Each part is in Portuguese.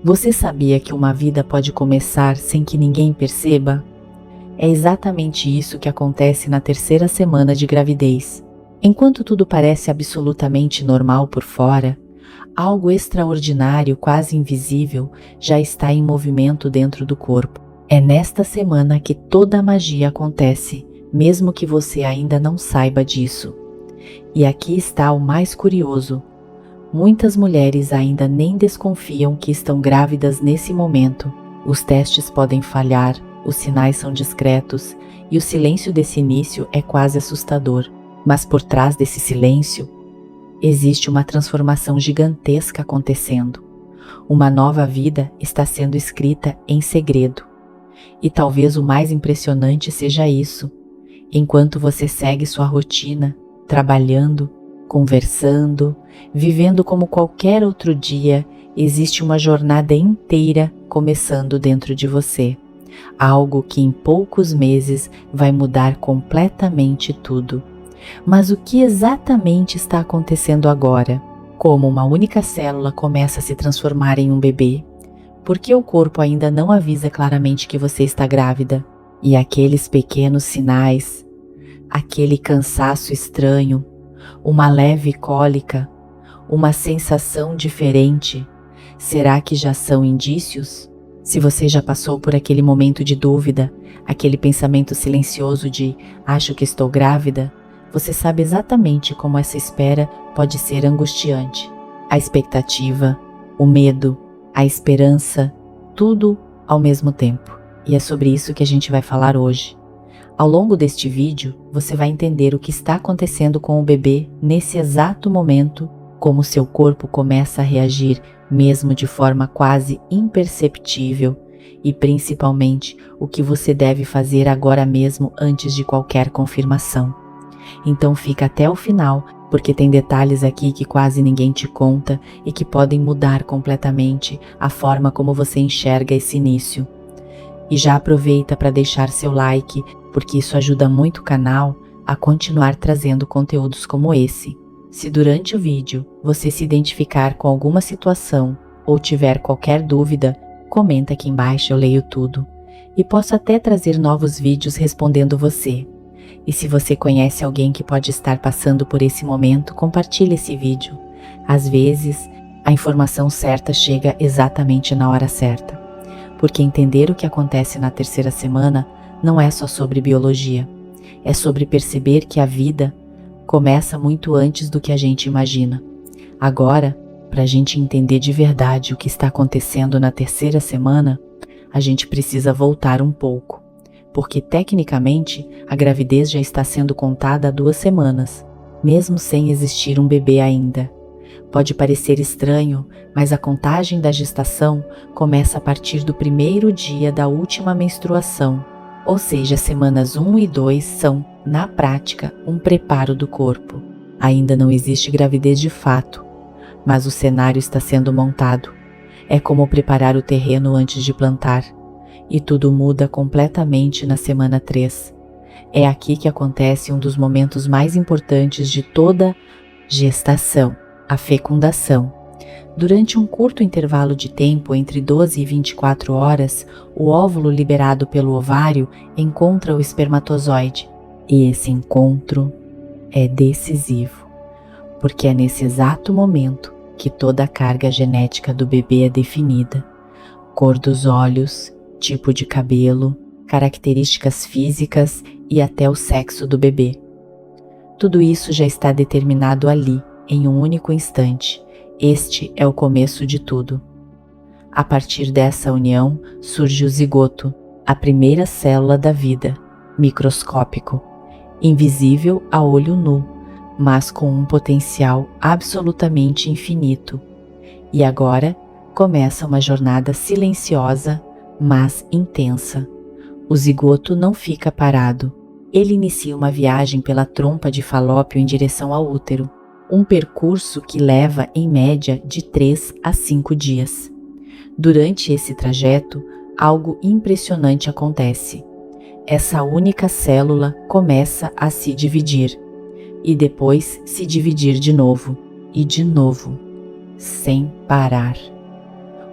Você sabia que uma vida pode começar sem que ninguém perceba? É exatamente isso que acontece na terceira semana de gravidez. Enquanto tudo parece absolutamente normal por fora, algo extraordinário, quase invisível, já está em movimento dentro do corpo. É nesta semana que toda a magia acontece, mesmo que você ainda não saiba disso. E aqui está o mais curioso. Muitas mulheres ainda nem desconfiam que estão grávidas nesse momento. Os testes podem falhar, os sinais são discretos e o silêncio desse início é quase assustador. Mas por trás desse silêncio, existe uma transformação gigantesca acontecendo. Uma nova vida está sendo escrita em segredo. E talvez o mais impressionante seja isso. Enquanto você segue sua rotina, trabalhando, conversando, vivendo como qualquer outro dia, existe uma jornada inteira começando dentro de você. Algo que em poucos meses vai mudar completamente tudo. Mas o que exatamente está acontecendo agora? Como uma única célula começa a se transformar em um bebê? Por que o corpo ainda não avisa claramente que você está grávida? E aqueles pequenos sinais, aquele cansaço estranho, uma leve cólica, uma sensação diferente, será que já são indícios? Se você já passou por aquele momento de dúvida, aquele pensamento silencioso de acho que estou grávida, você sabe exatamente como essa espera pode ser angustiante. A expectativa, o medo, a esperança, tudo ao mesmo tempo. E é sobre isso que a gente vai falar hoje. Ao longo deste vídeo, você vai entender o que está acontecendo com o bebê nesse exato momento, como seu corpo começa a reagir mesmo de forma quase imperceptível e principalmente o que você deve fazer agora mesmo antes de qualquer confirmação. Então fica até o final, porque tem detalhes aqui que quase ninguém te conta e que podem mudar completamente a forma como você enxerga esse início. E já aproveita para deixar seu like, porque isso ajuda muito o canal a continuar trazendo conteúdos como esse. Se durante o vídeo você se identificar com alguma situação ou tiver qualquer dúvida, comenta aqui embaixo, eu leio tudo. E posso até trazer novos vídeos respondendo você. E se você conhece alguém que pode estar passando por esse momento, compartilhe esse vídeo. Às vezes, a informação certa chega exatamente na hora certa. Porque entender o que acontece na terceira semana não é só sobre biologia. É sobre perceber que a vida começa muito antes do que a gente imagina. Agora, para a gente entender de verdade o que está acontecendo na terceira semana, a gente precisa voltar um pouco. Porque tecnicamente a gravidez já está sendo contada há 2 semanas, mesmo sem existir um bebê ainda. Pode parecer estranho, mas a contagem da gestação começa a partir do primeiro dia da última menstruação, ou seja, semanas 1 e 2 são, na prática, um preparo do corpo. Ainda não existe gravidez de fato, mas o cenário está sendo montado. É como preparar o terreno antes de plantar. E tudo muda completamente na semana 3. É aqui que acontece um dos momentos mais importantes de toda gestação, a fecundação. Durante um curto intervalo de tempo, entre 12 e 24 horas, o óvulo liberado pelo ovário encontra o espermatozoide. E esse encontro é decisivo, porque é nesse exato momento que toda a carga genética do bebê é definida. Cor dos olhos, tipo de cabelo, características físicas e até o sexo do bebê. Tudo isso já está determinado ali, em um único instante. Este é o começo de tudo. A partir dessa união surge o zigoto, a primeira célula da vida, microscópico, invisível a olho nu, mas com um potencial absolutamente infinito. E agora começa uma jornada silenciosa, mas intensa. O zigoto não fica parado. Ele inicia uma viagem pela trompa de Falópio em direção ao útero, um percurso que leva, em média, de 3 a 5 dias. Durante esse trajeto, algo impressionante acontece. Essa única célula começa a se dividir, e depois se dividir de novo, e de novo, sem parar.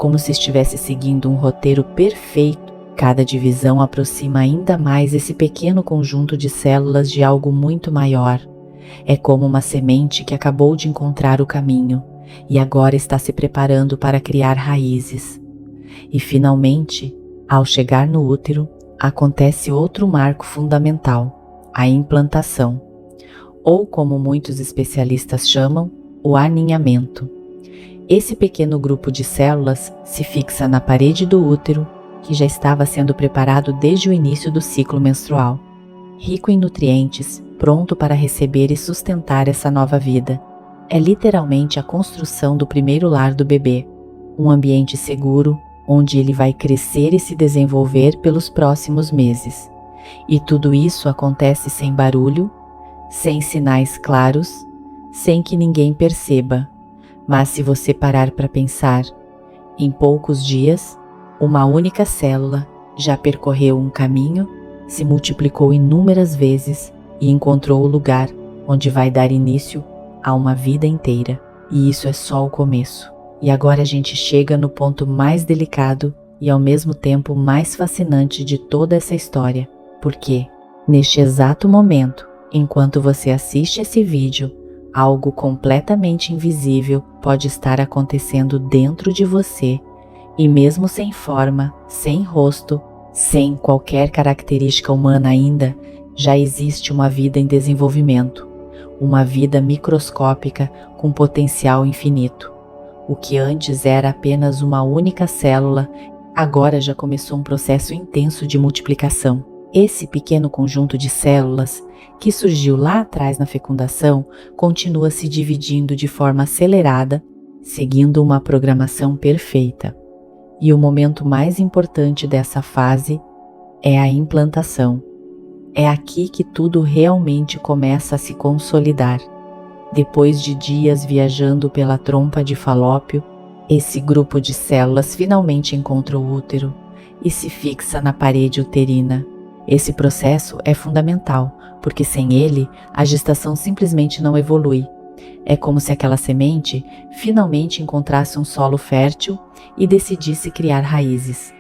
como se estivesse seguindo um roteiro perfeito. Cada divisão aproxima ainda mais esse pequeno conjunto de células de algo muito maior. É como uma semente que acabou de encontrar o caminho e agora está se preparando para criar raízes. E finalmente, ao chegar no útero, acontece outro marco fundamental, a implantação, ou como muitos especialistas chamam, o aninhamento. Esse pequeno grupo de células se fixa na parede do útero, que já estava sendo preparado desde o início do ciclo menstrual, rico em nutrientes, pronto para receber e sustentar essa nova vida. É literalmente a construção do primeiro lar do bebê, um ambiente seguro, onde ele vai crescer e se desenvolver pelos próximos meses. E tudo isso acontece sem barulho, sem sinais claros, sem que ninguém perceba. Mas se você parar para pensar, em poucos dias, uma única célula já percorreu um caminho, se multiplicou inúmeras vezes e encontrou o lugar onde vai dar início a uma vida inteira. E isso é só o começo. E agora a gente chega no ponto mais delicado e ao mesmo tempo mais fascinante de toda essa história. Porque, neste exato momento, enquanto você assiste esse vídeo, algo completamente invisível pode estar acontecendo dentro de você. E mesmo sem forma, sem rosto, sem qualquer característica humana ainda, já existe uma vida em desenvolvimento. Uma vida microscópica com potencial infinito. O que antes era apenas uma única célula, agora já começou um processo intenso de multiplicação. Esse pequeno conjunto de células, que surgiu lá atrás na fecundação, continua se dividindo de forma acelerada, seguindo uma programação perfeita. E o momento mais importante dessa fase é a implantação. É aqui que tudo realmente começa a se consolidar. Depois de dias viajando pela trompa de Falópio, esse grupo de células finalmente encontra o útero e se fixa na parede uterina. Esse processo é fundamental, porque sem ele, a gestação simplesmente não evolui. É como se aquela semente finalmente encontrasse um solo fértil e decidisse criar raízes.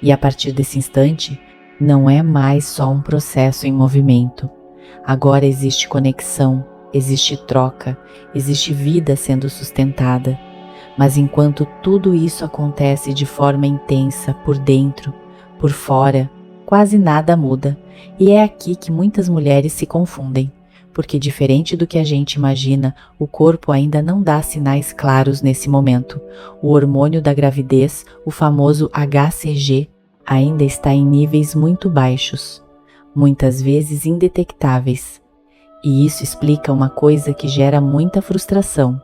E a partir desse instante, não é mais só um processo em movimento. Agora existe conexão, existe troca, existe vida sendo sustentada. Mas enquanto tudo isso acontece de forma intensa, por dentro, por fora, quase nada muda. E é aqui que muitas mulheres se confundem. Porque diferente do que a gente imagina, o corpo ainda não dá sinais claros nesse momento. O hormônio da gravidez, o famoso HCG, ainda está em níveis muito baixos, muitas vezes indetectáveis. E isso explica uma coisa que gera muita frustração.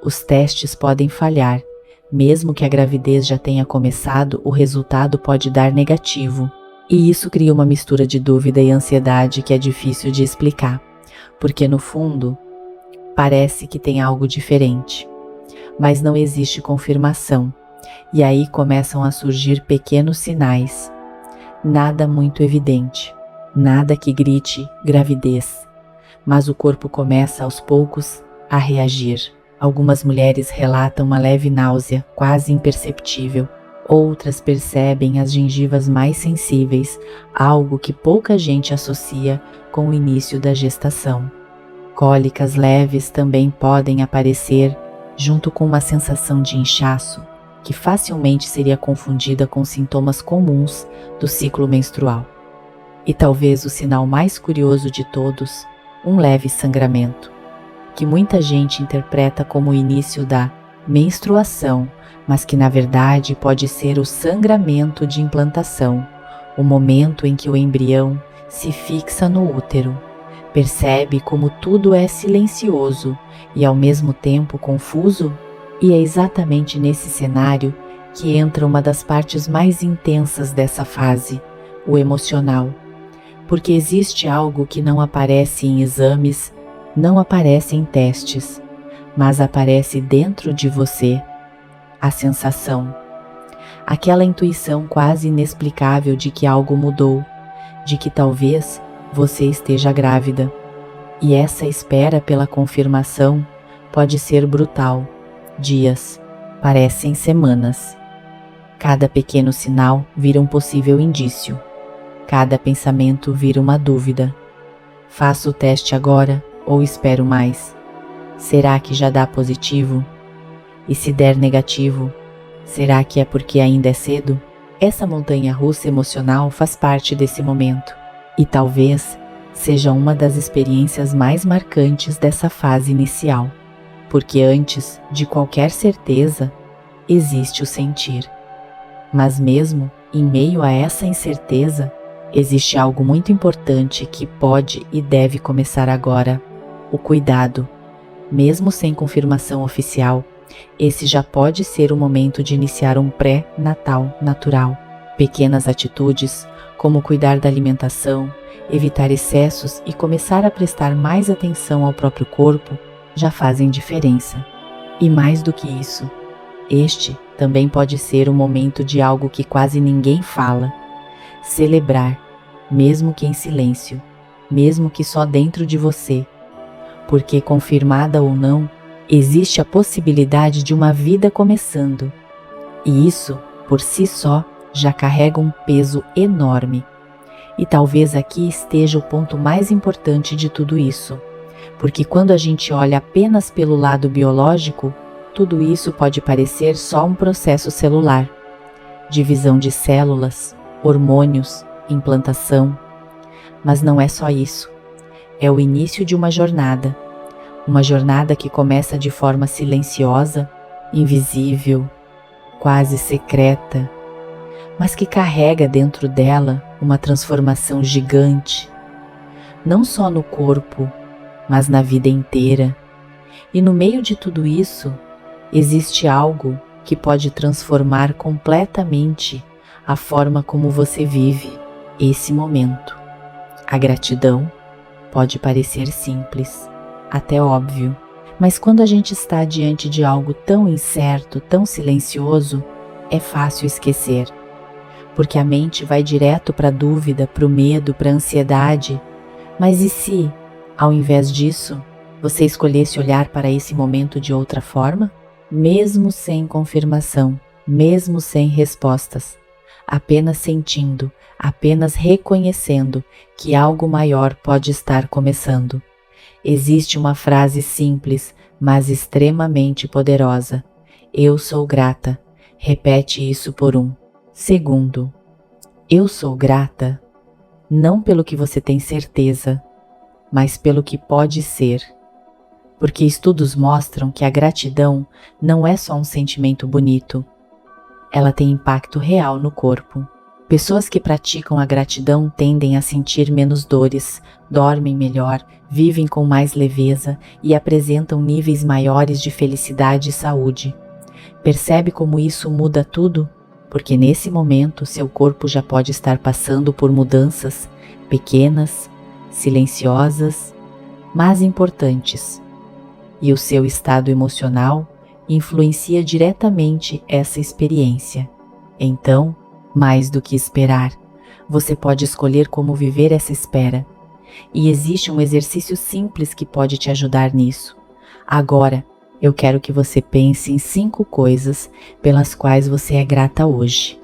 Os testes podem falhar. Mesmo que a gravidez já tenha começado, o resultado pode dar negativo. E isso cria uma mistura de dúvida e ansiedade que é difícil de explicar. Porque no fundo, parece que tem algo diferente, mas não existe confirmação, e aí começam a surgir pequenos sinais, nada muito evidente, nada que grite gravidez, mas o corpo começa aos poucos a reagir. Algumas mulheres relatam uma leve náusea, quase imperceptível, outras percebem as gengivas mais sensíveis, algo que pouca gente associa com o início da gestação. Cólicas leves também podem aparecer, junto com uma sensação de inchaço, que facilmente seria confundida com sintomas comuns do ciclo menstrual. E talvez o sinal mais curioso de todos, um leve sangramento, que muita gente interpreta como o início da menstruação, mas que na verdade pode ser o sangramento de implantação, o momento em que o embrião se fixa no útero, percebe como tudo é silencioso e ao mesmo tempo confuso, e é exatamente nesse cenário que entra uma das partes mais intensas dessa fase, o emocional. Porque existe algo que não aparece em exames, não aparece em testes, mas aparece dentro de você, a sensação. Aquela intuição quase inexplicável de que algo mudou, de que talvez você esteja grávida. E essa espera pela confirmação pode ser brutal. Dias, Parecem semanas. Cada pequeno sinal vira um possível indício. Cada pensamento vira uma dúvida. Faço o teste agora ou espero mais? Será que já dá positivo? E se der negativo, será que é porque ainda é cedo? Essa montanha-russa emocional faz parte desse momento. E talvez seja uma das experiências mais marcantes dessa fase inicial. Porque antes de qualquer certeza, existe o sentir. Mas mesmo em meio a essa incerteza, existe algo muito importante que pode e deve começar agora: o cuidado. Mesmo sem confirmação oficial, esse já pode ser o momento de iniciar um pré-natal natural. Pequenas atitudes, como cuidar da alimentação, evitar excessos e começar a prestar mais atenção ao próprio corpo, já fazem diferença. E mais do que isso, este também pode ser o momento de algo que quase ninguém fala: celebrar, mesmo que em silêncio, mesmo que só dentro de você. Porque, confirmada ou não, existe a possibilidade de uma vida começando. E isso, por si só, já carrega um peso enorme. E talvez aqui esteja o ponto mais importante de tudo isso. Porque quando a gente olha apenas pelo lado biológico, tudo isso pode parecer só um processo celular. Divisão de células, hormônios, implantação. Mas não é só isso. É o início de uma jornada. Uma jornada que começa de forma silenciosa, invisível, quase secreta, mas que carrega dentro dela uma transformação gigante. Não só no corpo, mas na vida inteira. E no meio de tudo isso, existe algo que pode transformar completamente a forma como você vive esse momento. A gratidão pode parecer simples, até óbvio, mas quando a gente está diante de algo tão incerto, tão silencioso, é fácil esquecer. Porque a mente vai direto para a dúvida, para o medo, para a ansiedade. Mas e se, ao invés disso, você escolhesse olhar para esse momento de outra forma? Mesmo sem confirmação, mesmo sem respostas, apenas sentindo, apenas reconhecendo que algo maior pode estar começando. Existe uma frase simples, mas extremamente poderosa: eu sou grata. Repete isso por 1 segundo. Eu sou grata, não pelo que você tem certeza, mas pelo que pode ser. Porque estudos mostram que a gratidão não é só um sentimento bonito. Ela tem impacto real no corpo. Pessoas que praticam a gratidão tendem a sentir menos dores, dormem melhor, vivem com mais leveza e apresentam níveis maiores de felicidade e saúde. Percebe como isso muda tudo? Porque nesse momento seu corpo já pode estar passando por mudanças pequenas, silenciosas, mas importantes. E o seu estado emocional influencia diretamente essa experiência. Então, mais do que esperar, você pode escolher como viver essa espera. E existe um exercício simples que pode te ajudar nisso. Agora, eu quero que você pense em 5 coisas pelas quais você é grata hoje.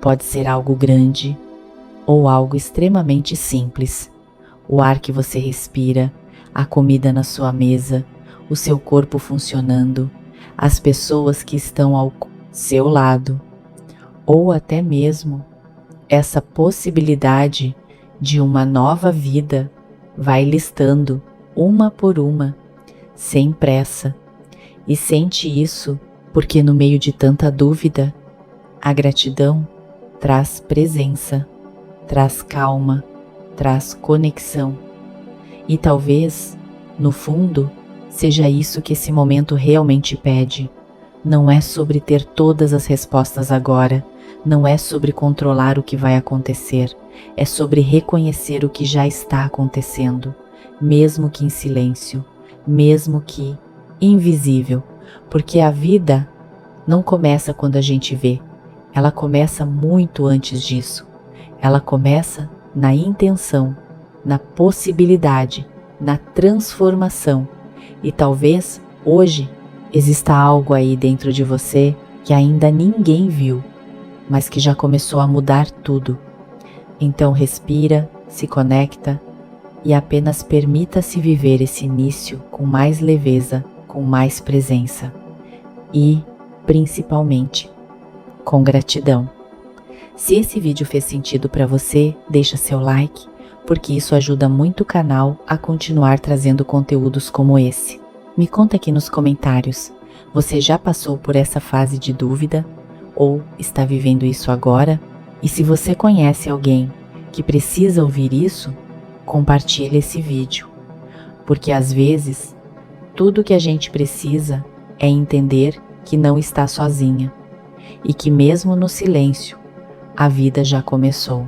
Pode ser algo grande ou algo extremamente simples. O ar que você respira, a comida na sua mesa, o seu corpo funcionando, as pessoas que estão ao seu lado, ou até mesmo essa possibilidade de uma nova vida. Vai listando uma por uma, sem pressa. E sente isso, porque no meio de tanta dúvida, a gratidão traz presença, traz calma, traz conexão. E talvez, no fundo, seja isso que esse momento realmente pede. Não é sobre ter todas as respostas agora, não é sobre controlar o que vai acontecer, é sobre reconhecer o que já está acontecendo, mesmo que em silêncio, mesmo que invisível, porque a vida não começa quando a gente vê, ela começa muito antes disso. Ela começa na intenção, na possibilidade, na transformação. E talvez hoje exista algo aí dentro de você que ainda ninguém viu, mas que já começou a mudar tudo. Então respira, se conecta e apenas permita-se viver esse início com mais leveza, com mais presença e, principalmente, com gratidão. Se esse vídeo fez sentido para você, deixa seu like, porque isso ajuda muito o canal a continuar trazendo conteúdos como esse. Me conta aqui nos comentários, você já passou por essa fase de dúvida ou está vivendo isso agora? E se você conhece alguém que precisa ouvir isso, compartilhe esse vídeo, porque às vezes tudo que a gente precisa é entender que não está sozinha e que mesmo no silêncio, a vida já começou.